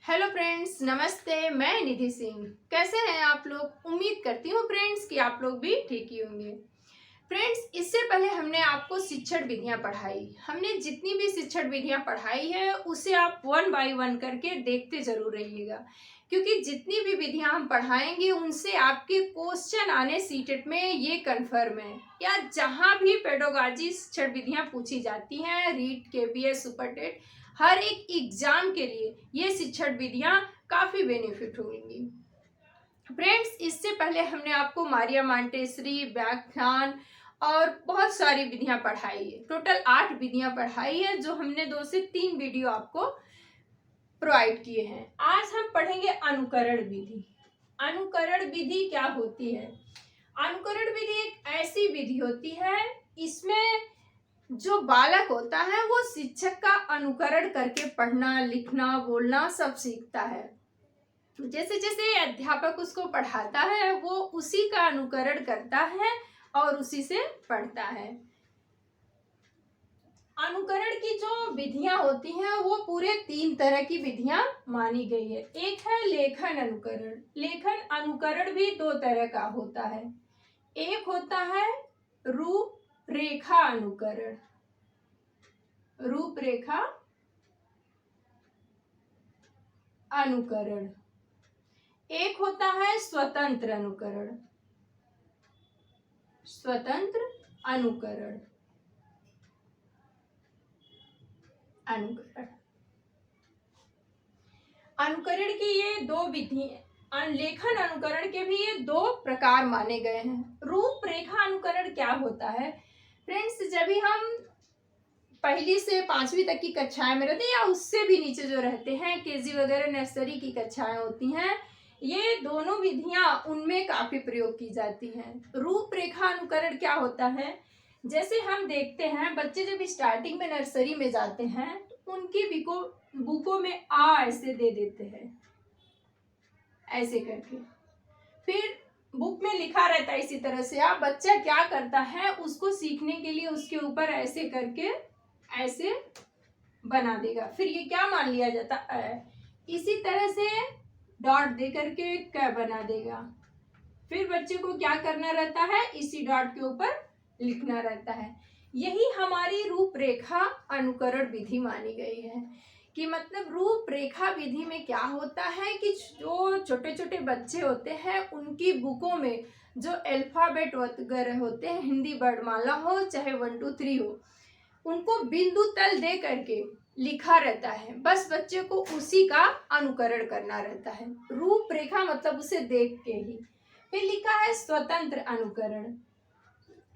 Hello friends, नमस्ते। मैं निधि सिंह। कैसे हैं आप लोग? उम्मीद करती हूँ फ्रेंड्स कि आप लोग भी ठीक ही होंगे। फ्रेंड्स, इससे पहले हमने आपको शिक्षण विधियां पढ़ाई। हमने जितनी भी शिक्षण विधियां पढ़ाई है उसे आप वन बाय वन करके देखते जरूर रहिएगा, क्योंकि जितनी भी विधियां हम पढ़ाएंगे उनसे आपके क्वेश्चन आने सीटेट में, ये कन्फर्म है। या जहां भी पेडोलॉजी शिक्षण विधियां पूछी जाती हैं, रीट, केबीएस, सुपरटेट, हर एक एग्जाम के लिए ये शिक्षण विधियां काफी बेनिफिट होंगी। फ्रेंड्स, इससे पहले हमने आपको मारिया मांटेसरी, व्याख्यान और बहुत सारी विधियां पढ़ाई है। टोटल 8 विधियां पढ़ाई है, जो हमने 2 से 3 वीडियो आपको प्रोवाइड किए हैं। आज हम पढ़ेंगे अनुकरण विधि। अनुकरण विधि क्या होती है? अनुकरण विधि एक ऐसी विधि होती है, इसमें जो बालक होता है वो शिक्षक का अनुकरण करके पढ़ना, लिखना, बोलना सब सीखता है। जैसे जैसे अध्यापक उसको पढ़ाता है वो उसी का अनुकरण करता है और उसी से पढ़ता है। अनुकरण की जो विधियां होती हैं वो पूरे 3 तरह की विधियां मानी गई है। एक है लेखन अनुकरण। लेखन अनुकरण भी 2 तरह का होता है। एक होता है रूपरेखा अनुकरण। रूपरेखा अनुकरण। एक होता है स्वतंत्र अनुकरण। स्वतंत्र अनुकरण। अनुकरण अनुकरण की ये 2 विधि, लेखन अनुकरण के भी ये 2 प्रकार माने गए हैं। रूपरेखा अनुकरण क्या होता है? फ्रेंड्स, जब भी हम 1ली से 5वीं तक की कक्षाएं में रहते हैं या उससे भी नीचे जो रहते हैं, केजी वगैरह नर्सरी की कक्षाएं होती हैं, ये दोनों विधियां उनमें काफी प्रयोग की जाती हैं। रूपरेखा अनुकरण क्या होता है? जैसे हम देखते हैं बच्चे जब स्टार्टिंग में नर्सरी में जाते हैं तो उनकी बुकों में आ ऐसे दे देते हैं, ऐसे करके। फिर बुक में लिखा रहता है इसी तरह से। आप बच्चा क्या करता है, उसको सीखने के लिए उसके ऊपर ऐसे करके ऐसे बना देगा। फिर ये क्या मान लिया जाता है, इसी तरह से डॉट दे करके क बना देगा। फिर बच्चे को क्या करना रहता है, इसी डॉट के ऊपर लिखना रहता है। यही हमारी रूपरेखा अनुकरण विधि मानी गई है। कि मतलब रूपरेखा विधि में क्या होता है कि जो छोटे छोटे बच्चे होते हैं उनकी बुकों में जो अल्फाबेट वगैरह होते हैं, हिंदी वर्णमाला हो चाहे 1 2 3 हो, उनको बिंदु तल दे करके लिखा रहता है। बस बच्चे को उसी का अनुकरण करना रहता है। रूपरेखा मतलब उसे देख के ही। फिर लिखा है स्वतंत्र अनुकरण।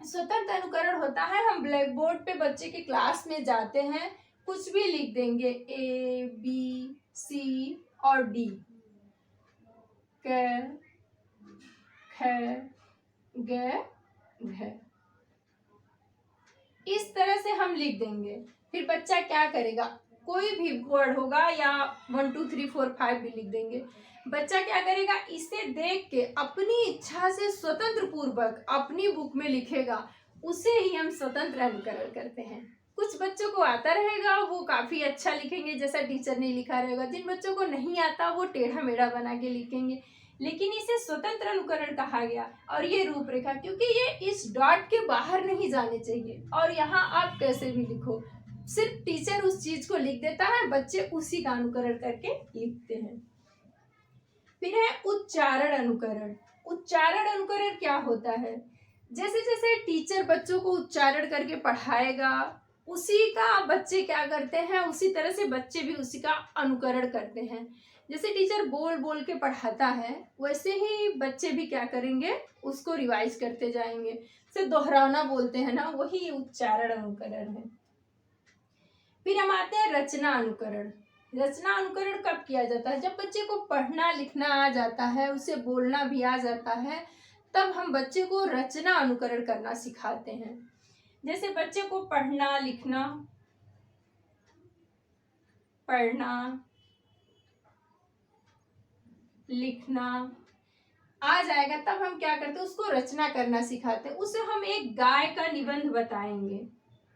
स्वतंत्र अनुकरण होता है, हम ब्लैक बोर्ड पे बच्चे के क्लास में जाते हैं, कुछ भी लिख देंगे, ए बी सी और डी, क ख ग घ, इस तरह से हम लिख देंगे। फिर बच्चा क्या करेगा, कोई भी वर्ड होगा या 1 2 3 4 5 भी लिख देंगे। बच्चा क्या करेगा, इसे देख के अपनी इच्छा से स्वतंत्र पूर्वक अपनी बुक में लिखेगा। उसे ही हम स्वतंत्र अनुकरण करते हैं। कुछ बच्चों को आता रहेगा, वो काफी अच्छा लिखेंगे जैसा टीचर ने लिखा रहेगा। जिन बच्चों को नहीं आता वो टेढ़ा मेढ़ा बना के लिखेंगे, लेकिन इसे स्वतंत्र अनुकरण कहा गया। और ये रूपरेखा, क्योंकि ये इस डॉट के बाहर नहीं जाने चाहिए। और यहाँ आप कैसे भी लिखो, सिर्फ टीचर उस चीज को लिख देता है, बच्चे उसी का अनुकरण करके लिखते हैं। फिर है उच्चारण अनुकरण। उच्चारण अनुकरण क्या होता है? जैसे जैसे टीचर बच्चों को उच्चारण करके पढ़ाएगा, उसी का बच्चे क्या करते हैं, उसी तरह से बच्चे भी उसी का अनुकरण करते हैं। जैसे टीचर बोल बोल के पढ़ाता है, वैसे ही बच्चे भी क्या करेंगे, उसको रिवाइज करते जाएंगे। से दोहराना बोलते हैं ना, वही उच्चारण अनुकरण है। फिर हम आते हैं रचना अनुकरण। रचना अनुकरण कब किया जाता है? जब बच्चे को पढ़ना लिखना आ जाता है, उसे बोलना भी आ जाता है, तब हम बच्चे को रचना अनुकरण करना सिखाते हैं। जैसे बच्चे को पढ़ना लिखना आ जाएगा, तब हम क्या करते हैं, उसको रचना करना सिखाते हैं। उसे हम एक गाय का निबंध बताएंगे,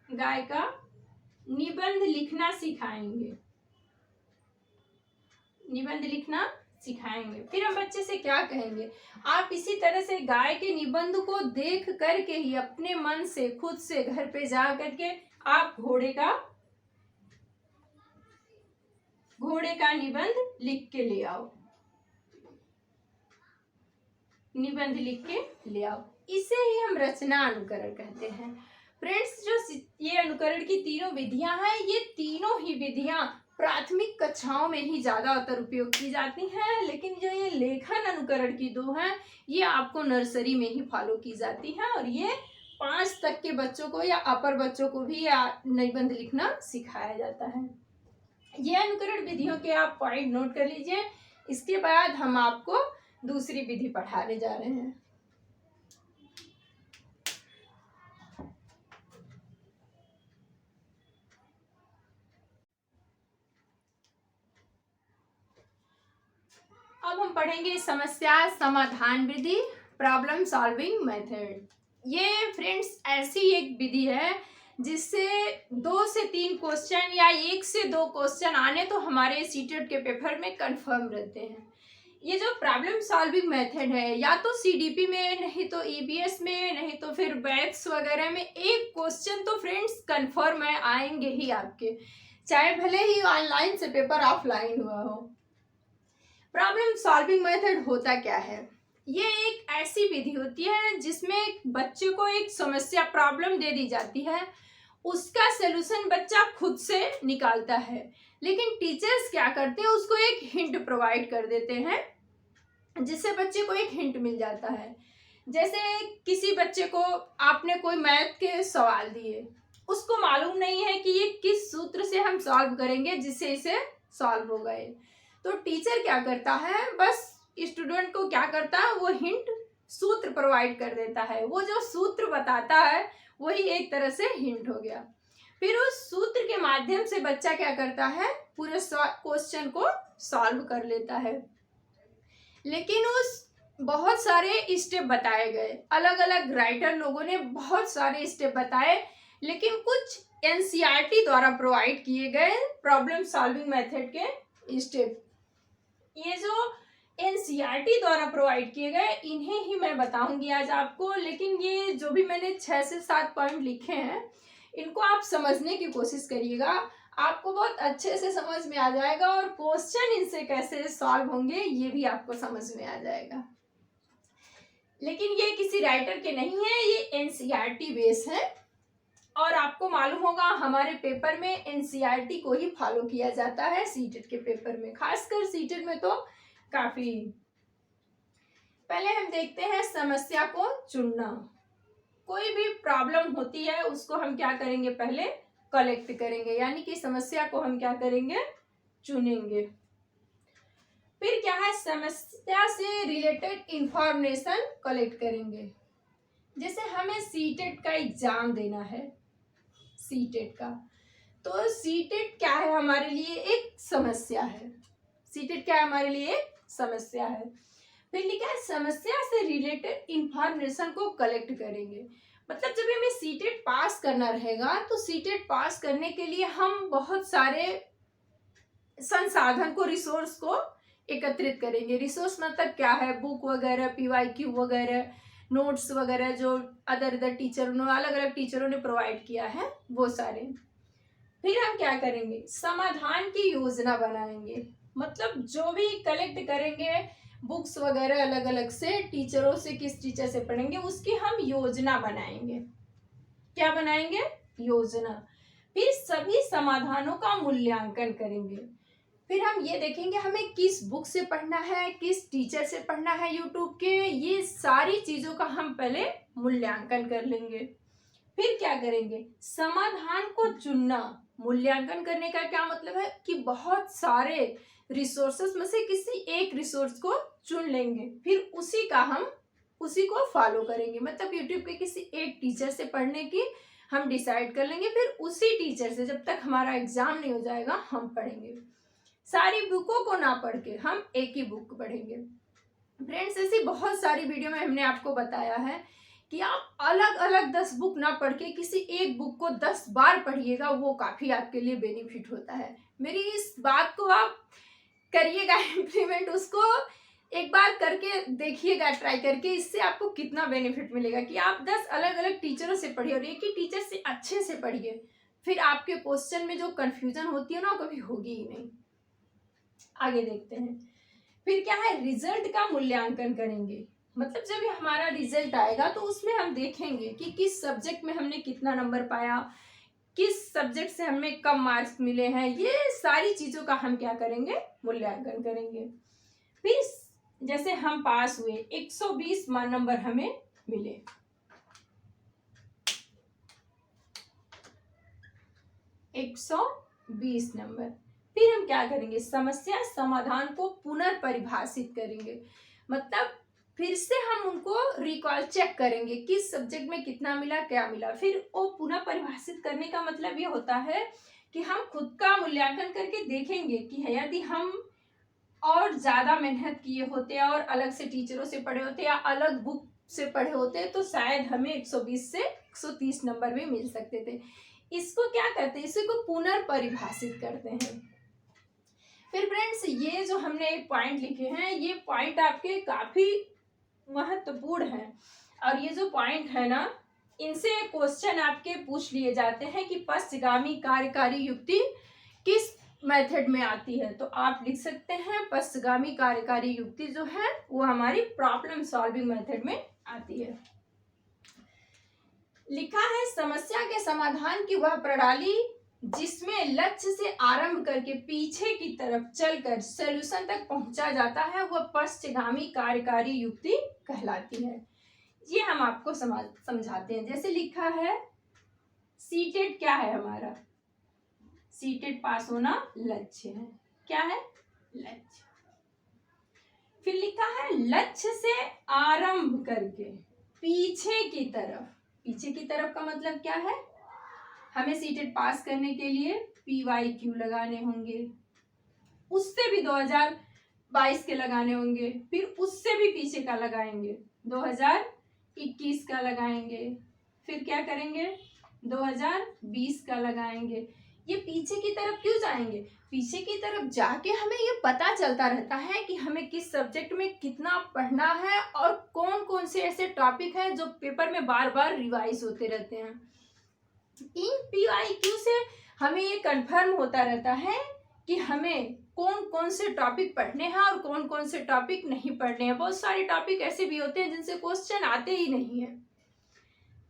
गाय का निबंध लिखना सिखाएंगे। निबंध लिखना सिखाएंगे। फिर हम बच्चे से क्या कहेंगे, आप इसी तरह से गाय के निबंध को देख करके ही अपने मन से खुद से घर पे जा करके आप घोड़े का निबंध लिख के ले आओ, निबंध लिख के ले आओ। इसे ही हम रचना अनुकरण कहते हैं। फ्रेंड्स, जो ये अनुकरण की तीनों विधियां हैं, ये तीनों ही विधियां प्राथमिक कक्षाओं में ही ज्यादातर उपयोग की जाती हैं, लेकिन जो ये लेखन अनुकरण की दो हैं, ये आपको नर्सरी में ही फॉलो की जाती हैं और ये 5 तक के बच्चों को या अपर बच्चों को भी निबंध लिखना सिखाया जाता है। ये अनुकरण विधियों के आप पॉइंट नोट कर लीजिए। इसके बाद हम आपको दूसरी विधि पढ़ाने जा रहे हैं। अब हम पढ़ेंगे समस्या समाधान विधि, प्रॉब्लम सॉल्विंग मेथड। ये फ्रेंड्स ऐसी एक विधि है जिससे 2 से 3 क्वेश्चन या 1 से 2 क्वेश्चन आने तो हमारे सीटेट के पेपर में कंफर्म रहते हैं। ये जो प्रॉब्लम सॉल्विंग मेथड है, या तो सीडीपी में, नहीं तो ईबीएस में, नहीं तो फिर मैथ्स वगैरह में एक क्वेश्चन तो फ्रेंड्स कंफर्म है, आएंगे ही आपके, चाहे भले ही ऑनलाइन से पेपर ऑफलाइन हुआ हो। प्रॉब्लम सॉल्विंग मेथड होता क्या है? ये एक ऐसी विधि होती है जिसमें बच्चे को एक समस्या, प्रॉब्लम दे दी जाती है, उसका सलूशन बच्चा खुद से निकालता है, लेकिन टीचर्स क्या करते हैं, उसको एक हिंट प्रोवाइड कर देते हैं जिससे बच्चे को एक हिंट मिल जाता है। जैसे किसी बच्चे को आपने कोई मैथ के सवाल दिए, उसको मालूम नहीं है कि ये किस सूत्र से हम सॉल्व करेंगे जिससे इसे सॉल्व हो गए, तो टीचर क्या करता है, बस स्टूडेंट को क्या करता है, वो हिंट सूत्र प्रोवाइड कर देता है। वो जो सूत्र बताता है वही एक तरह से हिंट हो गया। फिर उस सूत्र के माध्यम से बच्चा क्या करता है, पूरे क्वेश्चन को सॉल्व कर लेता है। लेकिन उस बहुत सारे स्टेप बताए गए, अलग अलग राइटर लोगों ने बहुत सारे स्टेप बताए, लेकिन कुछ एनसीईआरटी द्वारा प्रोवाइड किए गए प्रॉब्लम सॉल्विंग मेथड के स्टेप, ये जो एनसीईआरटी द्वारा प्रोवाइड किए गए, इन्हें ही मैं बताऊंगी आज आपको। लेकिन ये जो भी मैंने 6 से 7 पॉइंट लिखे हैं, इनको आप समझने की कोशिश करिएगा, आपको बहुत अच्छे से समझ में आ जाएगा और क्वेश्चन इनसे कैसे सॉल्व होंगे ये भी आपको समझ में आ जाएगा। लेकिन ये किसी राइटर के नहीं है, ये एनसीईआरटी बेस है और आपको मालूम होगा हमारे पेपर में एनसीईआरटी को ही फॉलो किया जाता है सीटेट के पेपर में, खासकर सीटेट में तो काफी। पहले हम देखते हैं समस्या को चुनना। कोई भी प्रॉब्लम होती है उसको हम क्या करेंगे, पहले कलेक्ट करेंगे, यानी कि समस्या को हम क्या करेंगे, चुनेंगे। फिर क्या है, समस्या से रिलेटेड इंफॉर्मेशन कलेक्ट करेंगे। जैसे हमें सीटेट का एग्जाम देना है, सीटेट का, तो सीटेट क्या है हमारे लिए, एक समस्या है। सीटेट क्या है हमारे लिए, एक समस्या है। फिर लिखा है समस्या से रिलेटेड इंफॉर्मेशन को कलेक्ट करेंगे। मतलब जब हमें सीटेट पास करना रहेगा तो सीटेट पास करने के लिए हम बहुत सारे संसाधन को, रिसोर्स को एकत्रित करेंगे। रिसोर्स मतलब क्या है, बुक वगैरह, पीवाईक्यू वगैरह, नोट्स वगैरह जो अदर टीचरों, अलग अलग टीचरों ने प्रोवाइड किया है, वो सारे। फिर हम क्या करेंगे, समाधान की योजना बनाएंगे। मतलब जो भी कलेक्ट करेंगे बुक्स वगैरह अलग अलग से, टीचरों से, किस टीचर से पढ़ेंगे, उसकी हम योजना बनाएंगे। क्या बनाएंगे, योजना। फिर सभी समाधानों का मूल्यांकन करेंगे। फिर हम ये देखेंगे हमें किस बुक से पढ़ना है, किस टीचर से पढ़ना है यूट्यूब के, ये सारी चीजों का हम पहले मूल्यांकन कर लेंगे। फिर क्या करेंगे, समाधान को चुनना। मूल्यांकन करने का क्या मतलब है कि बहुत सारे रिसोर्सेस में से किसी एक रिसोर्स को चुन लेंगे, फिर उसी को फॉलो करेंगे। मतलब यूट्यूब के किसी एक टीचर से पढ़ने की हम डिसाइड कर लेंगे, फिर उसी टीचर से जब तक हमारा एग्जाम नहीं हो जाएगा हम पढ़ेंगे। सारी बुकों को ना पढ़ के हम एक ही बुक पढ़ेंगे। फ्रेंड्स, ऐसी बहुत सारी वीडियो में हमने आपको बताया है कि आप अलग अलग 10 बुक ना पढ़ के किसी एक बुक को 10 बार पढ़िएगा, वो काफ़ी आपके लिए बेनिफिट होता है। मेरी इस बात को आप करिएगा इम्प्लीमेंट, उसको एक बार करके देखिएगा ट्राई करके, इससे आपको कितना बेनिफिट मिलेगा कि आप 10 अलग अलग टीचरों से पढ़िए और एक ही टीचर से अच्छे से पढ़िए, फिर आपके क्वेश्चन में जो कंफ्यूजन होती है ना वो कभी होगी ही नहीं। आगे देखते हैं, फिर क्या है, रिजल्ट का मूल्यांकन करेंगे। मतलब जब भी हमारा रिजल्ट आएगा तो उसमें हम देखेंगे कि किस सब्जेक्ट में हमने कितना नंबर पाया, किस सब्जेक्ट से हमें कम मार्क्स मिले हैं, ये सारी चीजों का हम क्या करेंगे, मूल्यांकन करेंगे। फिर जैसे हम पास हुए, 120 नंबर हमें मिले, $120 नंबर, फिर हम क्या करेंगे, समस्या समाधान को पुनर्परिभाषित करेंगे। मतलब फिर से हम उनको रिकॉल चेक करेंगे किस सब्जेक्ट में कितना मिला, क्या मिला। फिर वो पुनः परिभाषित करने का मतलब ये होता है कि हम खुद का मूल्यांकन करके देखेंगे कि यदि हम और ज्यादा मेहनत किए होते और अलग से टीचरों से पढ़े होते या अलग बुक से पढ़े होते तो शायद हमें 120 से 130 नंबर भी मिल सकते थे। इसको क्या करते हैं, इसको पुनर्परिभाषित करते हैं। फिर फ्रेंड्स ये जो हमने पॉइंट लिखे हैं, ये पॉइंट आपके काफी महत्वपूर्ण है और ये जो पॉइंट है ना, इनसे क्वेश्चन आपके पूछ लिए जाते हैं कि पश्चगामी कार्यकारी युक्ति किस मेथड में आती है। तो आप लिख सकते हैं पश्चगामी कार्यकारी युक्ति जो है वो हमारी प्रॉब्लम सॉल्विंग मेथड में आती है। लिखा है समस्या के समाधान की वह प्रणाली जिसमें लक्ष्य से आरंभ करके पीछे की तरफ चलकर सॉल्यूशन तक पहुंचा जाता है वह पश्चगामी कार्यकारी युक्ति कहलाती है। ये हम आपको समझाते हैं। जैसे लिखा है सीटेट क्या है हमारा, सीटेट पास होना लक्ष्य है, क्या है, लक्ष्य। फिर लिखा है लक्ष्य से आरंभ करके पीछे की तरफ, पीछे की तरफ का मतलब क्या है, हमें सीटेट पास करने के लिए PYQ लगाने होंगे, उससे भी 2022 के लगाने होंगे, फिर उससे भी पीछे का लगाएंगे 2021 का लगाएंगे, फिर क्या करेंगे 2020 का लगाएंगे। ये पीछे की तरफ क्यों जाएंगे, पीछे की तरफ जाके हमें ये पता चलता रहता है कि हमें किस सब्जेक्ट में कितना पढ़ना है और कौन कौन से ऐसे टॉपिक हैं जो पेपर में बार बार रिवाइज होते रहते हैं। इन PYQ से हमें ये कंफर्म होता रहता है कि हमें कौन कौन से टॉपिक पढ़ने हैं और कौन कौन से टॉपिक नहीं पढ़ने हैं। बहुत सारे टॉपिक ऐसे भी होते हैं जिनसे क्वेश्चन आते ही नहीं है,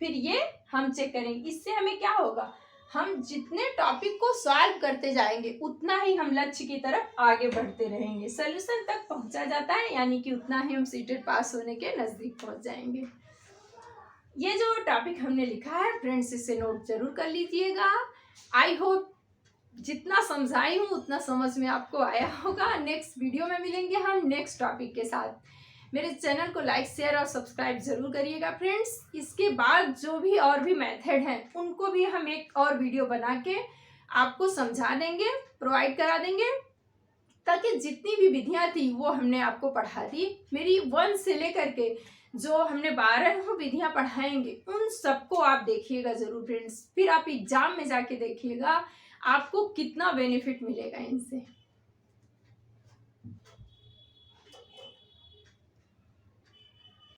फिर ये हम चेक करेंगे। इससे हमें क्या होगा, हम जितने टॉपिक को सॉल्व करते जाएंगे उतना ही हम लक्ष्य की तरफ आगे बढ़ते रहेंगे, सॉल्यूशन तक पहुंचा जाता है, यानी कि उतना ही हम सीटेट पास होने के नजदीक पहुंच जाएंगे। ये जो टॉपिक हमने लिखा है फ्रेंड्स, इसे नोट जरूर कर लीजिएगा। आई होप जितना समझाई हूँ उतना समझ में आपको आया होगा। नेक्स्ट वीडियो में मिलेंगे हम नेक्स्ट टॉपिक के साथ। मेरे चैनल को लाइक शेयर और सब्सक्राइब जरूर करिएगा फ्रेंड्स। इसके बाद जो भी और भी मेथड हैं उनको भी हम एक और वीडियो बना के आपको समझा देंगे, प्रोवाइड करा देंगे, ताकि जितनी भी विधियाँ थी वो हमने आपको पढ़ा दी। मेरी 1 से लेकर के जो हमने 12 विधियां पढ़ाएंगे उन सबको आप देखिएगा जरूर फ्रेंड्स। फिर आप एग्जाम में जाके देखिएगा आपको कितना बेनिफिट मिलेगा इनसे।